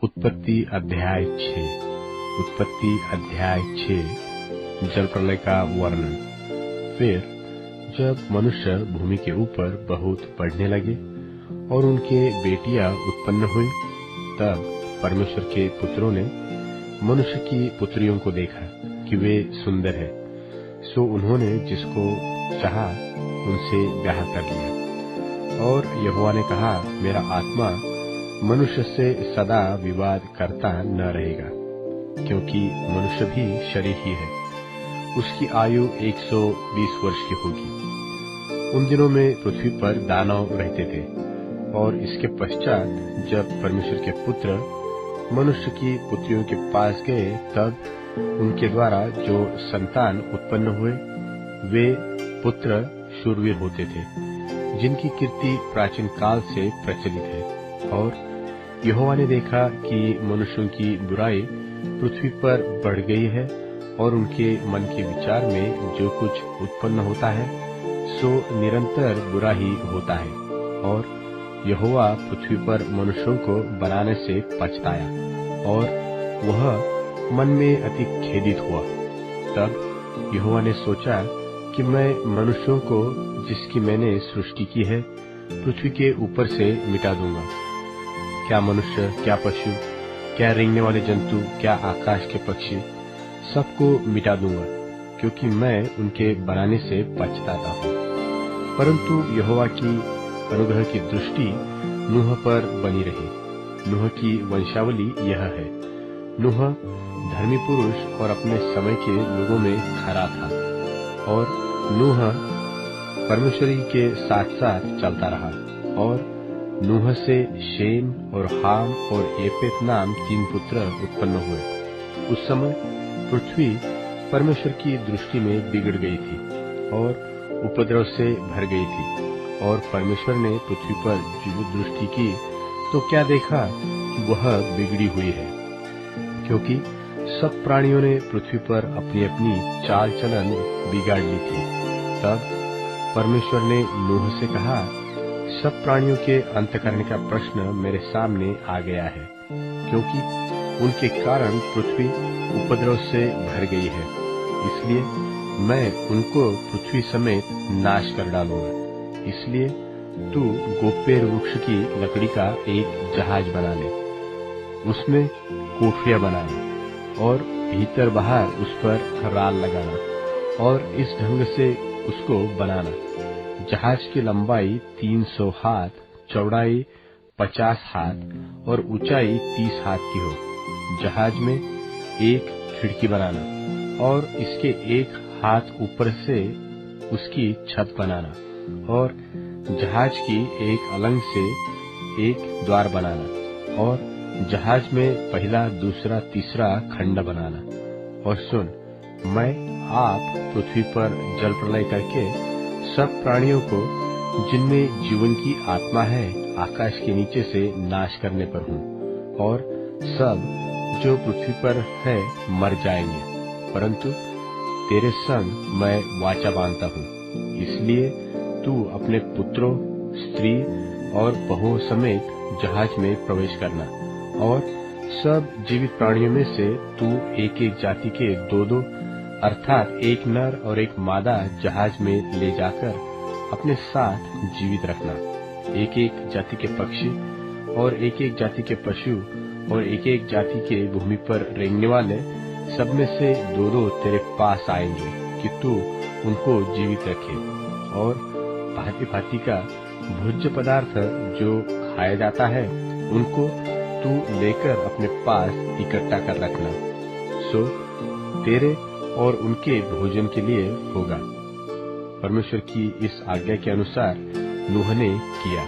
उत्पत्ति अध्याय 6। उत्पत्ति अध्याय 6 जल प्रलय का वर्णन। फिर जब मनुष्य भूमि के ऊपर बहुत बढ़ने लगे और उनके बेटियां उत्पन्न हुई, तब परमेश्वर के पुत्रों ने मनुष्य की पुत्रियों को देखा कि वे सुंदर है, सो उन्होंने जिसको चाहा उनसे ब्याह कर लिया। और यहोवा ने कहा, मेरा आत्मा मनुष्य से सदा विवाद करता न रहेगा, क्योंकि मनुष्य भी शरीर ही है। उसकी आयु 120 वर्ष की होगी। उन दिनों में पृथ्वी पर दानव रहते थे। और इसके पश्चात जब परमेश्वर के पुत्र मनुष्य की पुत्रियों के पास गए, तब उनके द्वारा जो संतान उत्पन्न हुए, वे पुत्र शूरवीर होते थे, जिनकी कीर्ति प्राचीन काल से प्रचलित है। और यहोवा ने देखा कि मनुष्यों की बुराई पृथ्वी पर बढ़ गई है, और उनके मन के विचार में जो कुछ उत्पन्न होता है सो निरंतर बुरा ही होता है। और यहोवा पृथ्वी पर मनुष्यों को बनाने से पछताया, और वह मन में अति खेदित हुआ। तब यहोवा ने सोचा कि मैं मनुष्यों को जिसकी मैंने सृष्टि की है पृथ्वी के ऊपर से मिटा दूंगा। क्या मनुष्य, क्या पशु, क्या रेंगने वाले जंतु, क्या आकाश के पक्षी, सबको मिटा दूंगा, क्योंकि मैं उनके बनाने से पछताता हूँ। परंतु यहोवा की अनुग्रह की दृष्टि नूह पर बनी रही। नूह की वंशावली यह है। नूह धर्मी पुरुष और अपने समय के लोगों में खरा था, और नूह परमेश्वर के साथ साथ चलता रहा। और नूह से शेम और हाम और येपेत नाम 3 पुत्र उत्पन्न हुए। उस समय पृथ्वी परमेश्वर की दृष्टि में बिगड़ गई थी और उपद्रव से भर गई थी। और परमेश्वर ने पृथ्वी पर जो दृष्टि की, तो क्या देखा कि वह बिगड़ी हुई है, क्योंकि सब प्राणियों ने पृथ्वी पर अपनी अपनी चाल चलन बिगाड़ ली थी। तब परमेश्वर ने नूह से कहा, सब प्राणियों के अंत करने का प्रश्न मेरे सामने आ गया है, क्योंकि उनके कारण पृथ्वी उपद्रव से भर गई है। इसलिए मैं उनको पृथ्वी समेत नाश कर डालूंगा। इसलिए तू गोपेर वृक्ष की लकड़ी का एक जहाज बना ले, उसमें कोठरियां बनाना और भीतर बाहर उस पर राल लगाना, और इस ढंग से उसको बनाना। जहाज की लंबाई 300 हाथ, चौड़ाई 50 हाथ और ऊंचाई 30 हाथ की हो। जहाज में एक खिड़की बनाना, और इसके एक हाथ ऊपर से उसकी छत बनाना, और जहाज की एक अलंग से एक द्वार बनाना, और जहाज में पहला, दूसरा, तीसरा खंड बनाना। और सुन, मैं आप पृथ्वी पर जल प्रलय करके सब प्राणियों को जिनमें जीवन की आत्मा है आकाश के नीचे से नाश करने पर हूँ, और सब जो पृथ्वी पर है मर जाएंगे। परंतु तेरे संग मैं वाचा बांधता हूँ। इसलिए तू अपने पुत्रों, स्त्री और बहुओं समेत जहाज में प्रवेश करना, और सब जीवित प्राणियों में से तू एक एक जाति के 2-2 अर्थात एक नर और एक मादा जहाज में ले जाकर अपने साथ जीवित रखना। एक एक जाति के पक्षी और एक एक जाति के पशु और एक एक जाति के भूमि पर रेंगने वाले सब में से 2-2 तेरे पास आएंगे कि तू उनको जीवित रखे। और भांति भांति का भोज्य पदार्थ जो खाया जाता है उनको तू लेकर अपने पास इकट्ठा कर रखना, सो तेरे और उनके भोजन के लिए होगा। परमेश्वर की इस आज्ञा के अनुसार नूह ने किया।